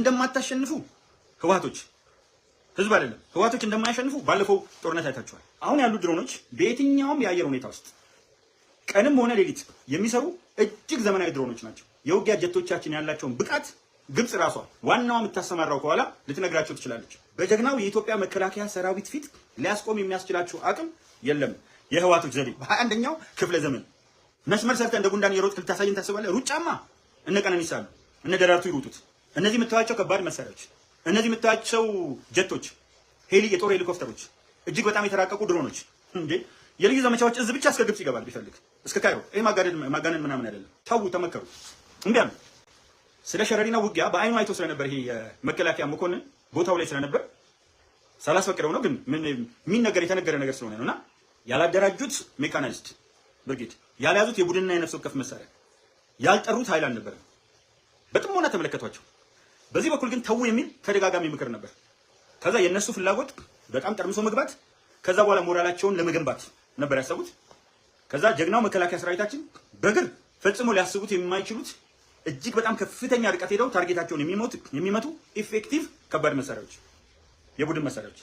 እንደማታሸንፉ ህወሓቶች ህዝብ አይደለም ህወሓቶች እንደማያሸንፉ ባለፈው ጦርነት አይታችኋል። አሁን ያሉ ድሮኖች በየትኛውም የአየር ሁኔታ ውስጥ ቀንም ሆነ ሌሊት የሚሰሩ እጅግ ዘመናዊ ድሮኖች ናቸው። የውጊያ ጀቶቻችን ያላቸውን ብቃት ግብጽ ራሷ ዋናዋ የምታሰማራው ከኋላ ልትነግራቸው ትችላለች። በጀግናው የኢትዮጵያ መከላከያ ሰራዊት ፊት ሊያስቆም የሚያስችላቸው አቅም የለም። የህወሓቶች ዘዴ በ21ኛው ክፍለ ዘመን መስመር ሰርተ እንደ ጉንዳን የሮጥክ ልታሳየን ታስባለህ? ሩጫማ እነ ቀነኒሳ አሉ፣ እነ ደራርቱ ይሩጡት። እነዚህ የምታዩቸው ከባድ መሳሪያዎች፣ እነዚህ የምታዩቸው ጀቶች፣ የጦር ሄሊኮፕተሮች፣ እጅግ በጣም የተራቀቁ ድሮኖች እንዴ የልዩ ዘመቻዎች እዝ ብቻ እስከ ግብጽ ይገባል ቢፈልግ እስከ ካይሮ። ይሄ ማጋነን ምናምን አይደለም። ተው ተመከሩ። እምቢ አሉ። ስለ ሸረሪና ውጊያ በአይኑ አይቶ ስለነበር ይሄ የመከላከያ መኮንን ቦታው ላይ ስለነበር ሳላስፈቅደው ነው፣ ግን ምን ነገር የተነገረ ነገር ስለሆነ ነውና ያላደራጁት ሜካናይዝድ ብርጌድ፣ ያልያዙት የቡድንና የነፍስ ወከፍ መሳሪያ፣ ያልጠሩት ኃይል አልነበረም። በጥሞና ተመለከቷቸው። በዚህ በኩል ግን ተው የሚል ተደጋጋሚ ምክር ነበር። ከዛ የነሱ ፍላጎት በጣም ጠርምሶ መግባት፣ ከዛ በኋላ ሞራላቸውን ለመገንባት ነበር ያሰቡት። ከዛ ጀግናው መከላከያ ሰራዊታችን በእግር ፈጽሞ ሊያስቡት የማይችሉት እጅግ በጣም ከፍተኛ ርቀት ሄደው ታርጌታቸውን የሚመቱ ኢፌክቲቭ ከባድ መሳሪያዎች፣ የቡድን መሳሪያዎች፣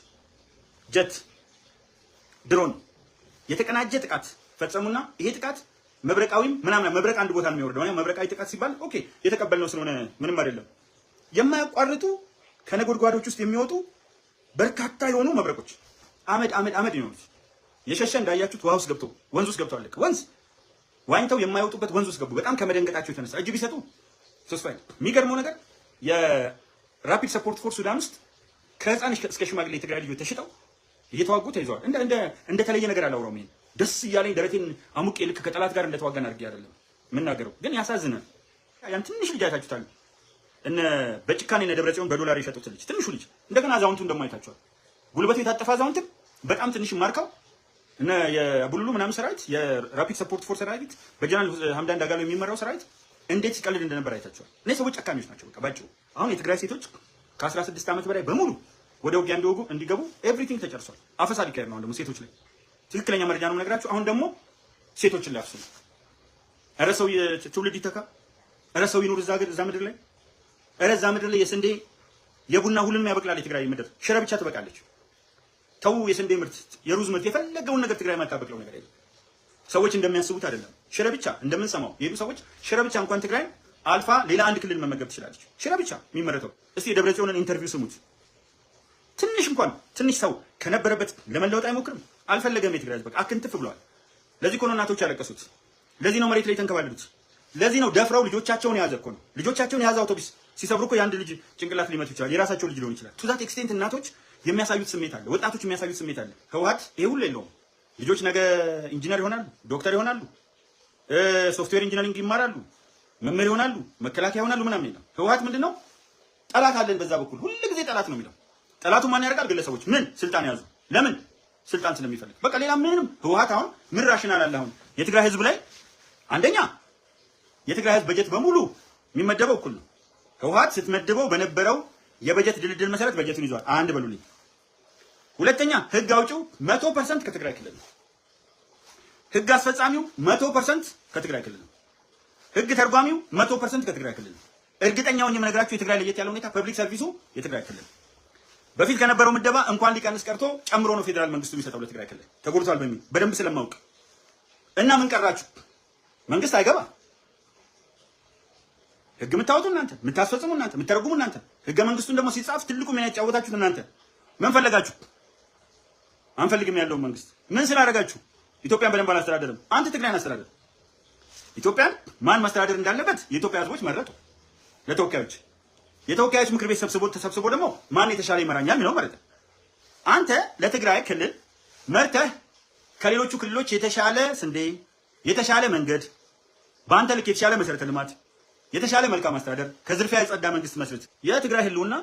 ጀት፣ ድሮን የተቀናጀ ጥቃት ፈጸሙና ይሄ ጥቃት መብረቃዊም ምናምን መብረቅ አንድ ቦታ ነው የሚወርደው። መብረቃዊ ጥቃት ሲባል ኦኬ የተቀበልነው ስለሆነ ምንም አይደለም። የማያቋርጡ ከነጎድጓዶች ውስጥ የሚወጡ በርካታ የሆኑ መብረቆች አመድ ይኖሩት የሸሸ እንዳያችሁት ውሃ ውስጥ ገብቶ ወንዝ ውስጥ ገብተዋል። ወንዝ ዋኝተው የማይወጡበት ወንዝ ውስጥ ገቡ። በጣም ከመደንገጣቸው የተነሳ እጅ ቢሰጡ ሶስፋይ። የሚገርመው ነገር የራፒድ ሰፖርት ፎርስ ሱዳን ውስጥ ከህፃን እስከ ሽማግሌ የትግራይ ልጆች ተሽጠው እየተዋጉ ተይዘዋል። እንደተለየ ነገር አላወራውም። ይሄን ደስ እያለኝ ደረቴን አሙቄ ልክ ከጠላት ጋር እንደተዋጋን አድርጌ አይደለም የምናገረው፣ ግን ያሳዝናል። ያን ትንሽ ልጅ አይታችሁታል። እነ በጭካኔ እነ ደብረጽዮን በዶላር የሸጡት ልጅ ትንሹ ልጅ፣ እንደገና አዛውንቱን ደግሞ አይታችኋል። ጉልበቱ የታጠፋ አዛውንትን በጣም ትንሽ ማርከው እነ የቡሉሉ ምናምን ሰራዊት የራፒድ ሰፖርት ፎርስ ሰራዊት በጀነራል ሐምዳን ዳጋሎ የሚመራው ሰራዊት እንዴት ሲቀልድ እንደነበር አይታችኋል። እነዚህ ሰዎች ጨካኞች ናቸው። በቃ ባጭሩ አሁን የትግራይ ሴቶች ከ16 ዓመት በላይ በሙሉ ወደ ውጊያ እንዲገቡ ኤቭሪቲንግ ተጨርሷል። አፈሳ ሊካሄድ ነው ደግሞ ሴቶች ላይ። ትክክለኛ መረጃ ነው የምነግራችሁ። አሁን ደግሞ ሴቶችን ሊያፍሱ ነው። ኧረ ሰው ትውልድ ይተካ፣ ኧረ ሰው ይኑር እዛ ምድር ላይ። ኧረ እዛ ምድር ላይ የስንዴ የቡና ሁሉንም ያበቅላል የትግራይ ምድር። ሽረ ብቻ ትበቃለች። ተው የስንዴ ምርት፣ የሩዝ ምርት፣ የፈለገውን ነገር ትግራይ ማታበቅለው ነገር የለም። ሰዎች እንደሚያስቡት አይደለም። ሽረ ብቻ እንደምንሰማው የሄዱ ሰዎች ሽረ ብቻ እንኳን ትግራይ አልፋ ሌላ አንድ ክልል መመገብ ትችላለች። ሽረ ብቻ የሚመረተው። እስቲ የደብረጽዮንን ኢንተርቪው ስሙት። ትንሽ ሰው ከነበረበት ለመለወጥ አይሞክርም። አልፈለገም። የትግራይ ህዝብ በቃ አክንትፍ ብለዋል። ለዚህ እኮ ነው እናቶች ያለቀሱት። ለዚህ ነው መሬት ላይ ተንከባለሉት። ለዚህ ነው ደፍረው ልጆቻቸውን የያዘ እኮ ነው። ልጆቻቸውን የያዘ አውቶቡስ ሲሰብሩ እኮ የአንድ ልጅ ጭንቅላት ሊመቱ ይችላል። የራሳቸው ልጅ ሊሆን ይችላል። ቱ ዛት ኤክስቴንት እናቶች የሚያሳዩት ስሜት አለ። ወጣቶች የሚያሳዩት ስሜት አለ። ህወሓት ይሄ ሁሉ የለውም። ልጆች ነገ ኢንጂነር ይሆናሉ፣ ዶክተር ይሆናሉ፣ ሶፍትዌር ኢንጂነሪንግ ይማራሉ፣ መምህር ይሆናሉ፣ መከላከያ ይሆናሉ ምናምን የለም። ህወሓት ምንድነው? ጠላት አለን በዛ በኩል ሁሉ ጊዜ ጠላት ነው የሚለው። ጠላቱ ማን ያደርጋል? ግለሰቦች። ምን ስልጣን ያዙ። ለምን? ስልጣን ስለሚፈልግ። በቃ ሌላ ምንም። ህወሓት አሁን ምን ራሽናል አለ? አሁን የትግራይ ህዝብ ላይ አንደኛ የትግራይ ህዝብ በጀት በሙሉ የሚመደበው እኩል ነው። ህወሓት ስትመደበው በነበረው የበጀት ድልድል መሰረት በጀቱን ይዟል። አንድ በሉልኝ። ሁለተኛ ህግ አውጪው 100% ከትግራይ ክልል ነው። ህግ አስፈጻሚው 100% ከትግራይ ክልል ነው። ህግ ተርጓሚው 100% ከትግራይ ክልል ነው። እርግጠኛውን የምነግራችሁ የትግራይ ለየት ያለው ሁኔታ ፐብሊክ ሰርቪሱ የትግራይ ክልል በፊት ከነበረው ምደባ እንኳን ሊቀንስ ቀርቶ ጨምሮ ነው ፌደራል መንግስቱ የሚሰጠው ለትግራይ ክልል ተጎድቷል በሚል በደንብ ስለማውቅ እና ምን ቀራችሁ? መንግስት አይገባ። ህግ የምታወጡ እናንተ፣ የምታስፈጽሙ እናንተ፣ የምትተረጉሙ እናንተ። ህገ መንግስቱን ደግሞ ሲጻፍ ትልቁ ሚና ያጫወታችሁት እናንተ። ምን ፈለጋችሁ? አንፈልግም ያለውን መንግስት ምን ስላደረጋችሁ? ኢትዮጵያን በደንብ አላስተዳደርም። አንተ ትግራይን አስተዳደር። ኢትዮጵያን ማን ማስተዳደር እንዳለበት የኢትዮጵያ ህዝቦች መረጡ ለተወካዮች። የተወካዮች ምክር ቤት ተሰብስቦ ደግሞ ማን የተሻለ ይመራኛል የሚለው መረጠ። አንተ ለትግራይ ክልል መርተህ ከሌሎቹ ክልሎች የተሻለ ስንዴ፣ የተሻለ መንገድ፣ በአንተ ልክ የተሻለ መሰረተ ልማት፣ የተሻለ መልካም አስተዳደር፣ ከዝርፊያ የጸዳ መንግስት መስርት። የትግራይ ህልውና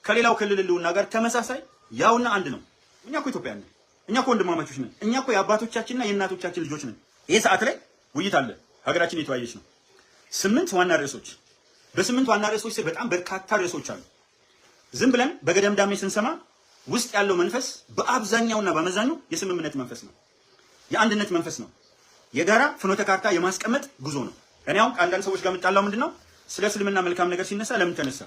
ከሌላው ክልል ህልውና ጋር ተመሳሳይ ያውና አንድ ነው። እኛ እኮ ኢትዮጵያውያን ነን። እኛ እኮ ወንድማማቾች ነን። እኛ እኮ የአባቶቻችንና የእናቶቻችን ልጆች ነን። ይሄ ሰዓት ላይ ውይይት አለ። ሀገራችን የተወያየች ነው። 8 ዋና ርዕሶች። በ8 ዋና ርዕሶች ስር በጣም በርካታ ርዕሶች አሉ። ዝም ብለን በገደምዳሜ ስንሰማ ውስጥ ያለው መንፈስ በአብዛኛውና በአመዛኙ የስምምነት መንፈስ ነው። የአንድነት መንፈስ ነው። የጋራ ፍኖተ ካርታ የማስቀመጥ ጉዞ ነው። እኔ አሁን ከአንዳንድ ሰዎች ጋር የምጣላው ምንድነው? ስለ እስልምና መልካም ነገር ሲነሳ ለምን ተነሳ?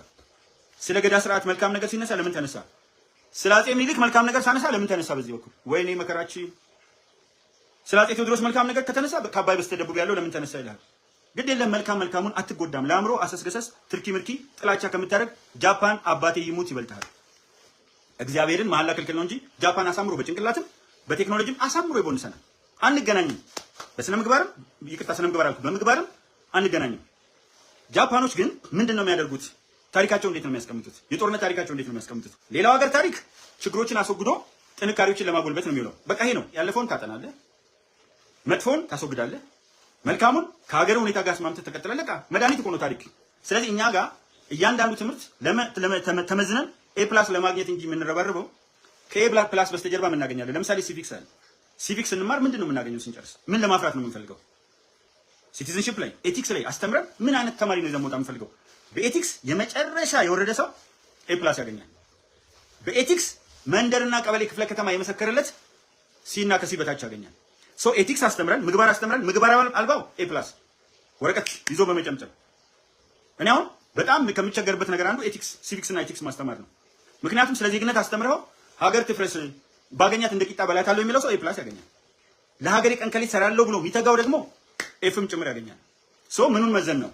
ስለ ገዳ ስርዓት መልካም ነገር ሲነሳ ለምን ተነሳ? ስለ አጼ ምኒልክ መልካም ነገር ሳነሳ ለምን ተነሳ? በዚህ በኩል ወይኔ መከራችን። ስለ አጼ ቴዎድሮስ መልካም ነገር ከተነሳ ከአባይ በስተደቡብ ያለው ለምን ተነሳ ይላል። ግድ የለም መልካሙን አትጎዳም። ለአእምሮ አሰስገሰስ ትርኪ ምርኪ ጥላቻ ከምታደርግ ጃፓን አባቴ ይሙት ይበልጣል። እግዚአብሔርን መሐላ ክልክል ነው እንጂ ጃፓን አሳምሮ በጭንቅላትም በቴክኖሎጂም አሳምሮ ይቦንሰናል። አንገናኝም። በስነ ምግባርም ይቅርታ ስነ ምግባር አልኩ፣ በምግባርም አንገናኝም። ጃፓኖች ግን ምንድነው የሚያደርጉት? ታሪካቸው እንዴት ነው የሚያስቀምጡት? የጦርነት ታሪካቸው እንዴት ነው የሚያስቀምጡት? ሌላው ሀገር ታሪክ ችግሮችን አስወግዶ ጥንካሬዎችን ለማጎልበት ነው የሚውለው። በቃ ይሄ ነው። ያለፈውን ታጠናለህ፣ መጥፎውን ታስወግዳለህ፣ መልካሙን ከሀገር ሁኔታ ጋር አስማምተህ ተቀጥላለህ። በቃ መድኃኒት እኮ ነው ታሪክ። ስለዚህ እኛ ጋር እያንዳንዱ ትምህርት ተመዝነን ኤ ፕላስ ለማግኘት እንጂ የምንረባረበው ከኤ ፕላስ በስተጀርባ እናገኛለን። ለምሳሌ ሲቪክስ አለ። ሲቪክስ እንማር ምንድን ነው የምናገኘው ስንጨርስ? ምን ለማፍራት ነው የምንፈልገው? ሲቲዝንሺፕ ላይ ኤቲክስ ላይ አስተምረን ምን አይነት ተማሪ ነው ይዘን መውጣት የምንፈልገው? በኤቲክስ የመጨረሻ የወረደ ሰው ኤ ፕላስ ያገኛል። በኤቲክስ መንደርና ቀበሌ ክፍለ ከተማ የመሰከረለት ሲ እና ከሲ በታች ያገኛል። ሶ ኤቲክስ አስተምረን ምግባር አልባው ኤ ፕላስ ወረቀት ይዞ በመጨምጨም። እኔ አሁን በጣም ከሚቸገርበት ነገር አንዱ ኤቲክስ ሲቪክስ እና ኤቲክስ ማስተማር ነው። ምክንያቱም ስለ ዜግነት አስተምረው ሀገር ትፍረስ ባገኛት እንደ ቂጣ በላታለሁ የሚለው ሰው ኤ ፕላስ ያገኛል። ለሀገሬ ቀን ከሌት ሰራለሁ ብሎ የሚተጋው ደግሞ ኤፍም ጭምር ያገኛል። ሶ ምኑን መዘን ነው?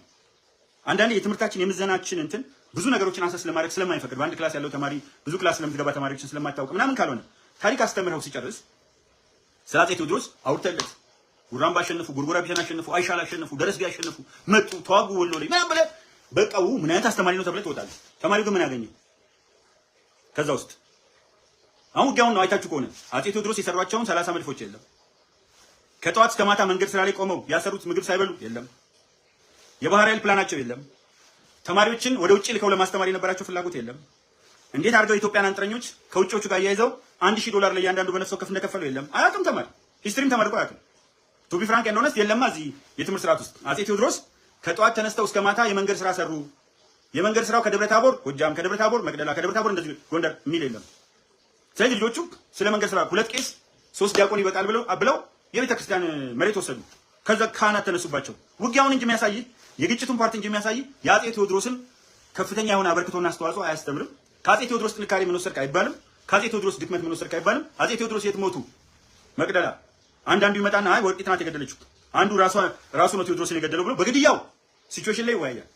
አንዳንዴ የትምህርታችን የምዘናችን እንትን ብዙ ነገሮችን አሰስ ለማድረግ ስለማይፈቅድ በአንድ ክላስ ያለው ተማሪ ብዙ ክላስ ስለምትገባ ተማሪዎችን ስለማታውቅ ምናምን ካልሆነ ታሪክ አስተምረው ሲጨርስ ስለ አፄ ቴዎድሮስ አውርተለት ጉራምባ አሸነፉ፣ ጉርጉራ ቢሸን አሸነፉ፣ አይሻል አሸነፉ፣ ደረስጌ አሸነፉ፣ መጡ፣ ተዋጉ፣ ወሎ ላይ ምናምን ብለህ በቃ ምን አይነት አስተማሪ ነው ተብለህ ትወጣለህ። ተማሪው ግን ምን ያገኘው ከዛ ውስጥ? አሁን ውጊያውን ነው አይታችሁ ከሆነ አፄ ቴዎድሮስ የሰሯቸውን 30 መድፎች የለም። ከጠዋት እስከ ማታ መንገድ ስራ ላይ ቆመው ያሰሩት ምግብ ሳይበሉ የለም። የባህር ኃይል ፕላናቸው የለም። ተማሪዎችን ወደ ውጪ ልከው ለማስተማር የነበራቸው ፍላጎት የለም። እንዴት አድርገው የኢትዮጵያን አንጥረኞች ከውጪዎቹ ጋር እያይዘው $1000 ለእያንዳንዱ በነፍስ ወከፍ እንደከፈሉ የለም። አያውቅም ተማሪ። ሂስትሪም ተመርቆ አያውቅም። ቱ ቢ ፍራንክ ኤንድ ሆነስት የለማ እዚህ የትምህርት ስርዓት ውስጥ አፄ ቴዎድሮስ ከጠዋት ተነስተው እስከ ማታ የመንገድ ስራ ሰሩ። የመንገድ ስራው ከደብረ ታቦር ጎጃም፣ ከደብረ ታቦር መቅደላ፣ ከደብረ ታቦር እንደዚህ ጎንደር የሚል የለም። ስለዚህ ልጆቹ ስለ መንገድ ስራ 2 ቄስ 3 ዲያቆን ይበቃል ብለው የቤተ ክርስቲያን መሬት ወሰዱ። ከዛ ካህናት ተነሱባቸው። ውጊያውን እንጂ የሚያሳይ የግጭቱን ፓርቲ እንጂ የሚያሳይ የአፄ ቴዎድሮስን ከፍተኛ የሆነ አበርክቶና አስተዋጽኦ አያስተምርም። ከአፄ ቴዎድሮስ ጥንካሬ ምን ወሰድክ አይባልም። ከአፄ ቴዎድሮስ ድክመት ምን ወሰድክ አይባልም። አፄ ቴዎድሮስ የት ሞቱ? መቅደላ። አንዳንዱ ይመጣና አይ ወርቂት ናት የገደለችው፣ አንዱ ራሱ ነው ቴዎድሮስን የገደለው ብሎ በግድያው ሲቹዌሽን ላይ ይወያያል።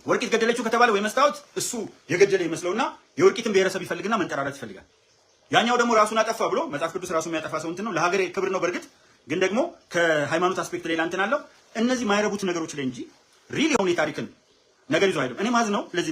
ወርቂት ገደለችው ከተባለ ወይ መስታወት እሱ የገደለ ይመስለውና የወርቂትን ብሔረሰብ ይፈልግና መንጠራራት ይፈልጋል። ያኛው ደግሞ ራሱን አጠፋ ብሎ መጽሐፍ ቅዱስ ራሱ የሚያጠፋ ሰው እንትን ነው። ለሀገሬ ክብር ነው በእርግጥ ግን ደግሞ ከሃይማኖት አስፔክት ሌላ እንትን አለው። እነዚህ ማይረቡት ነገሮች ላይ እንጂ ሪል የሆነ የታሪክን ነገር ይዞ አይደለም። እኔ ማዝ ነው ለዚህ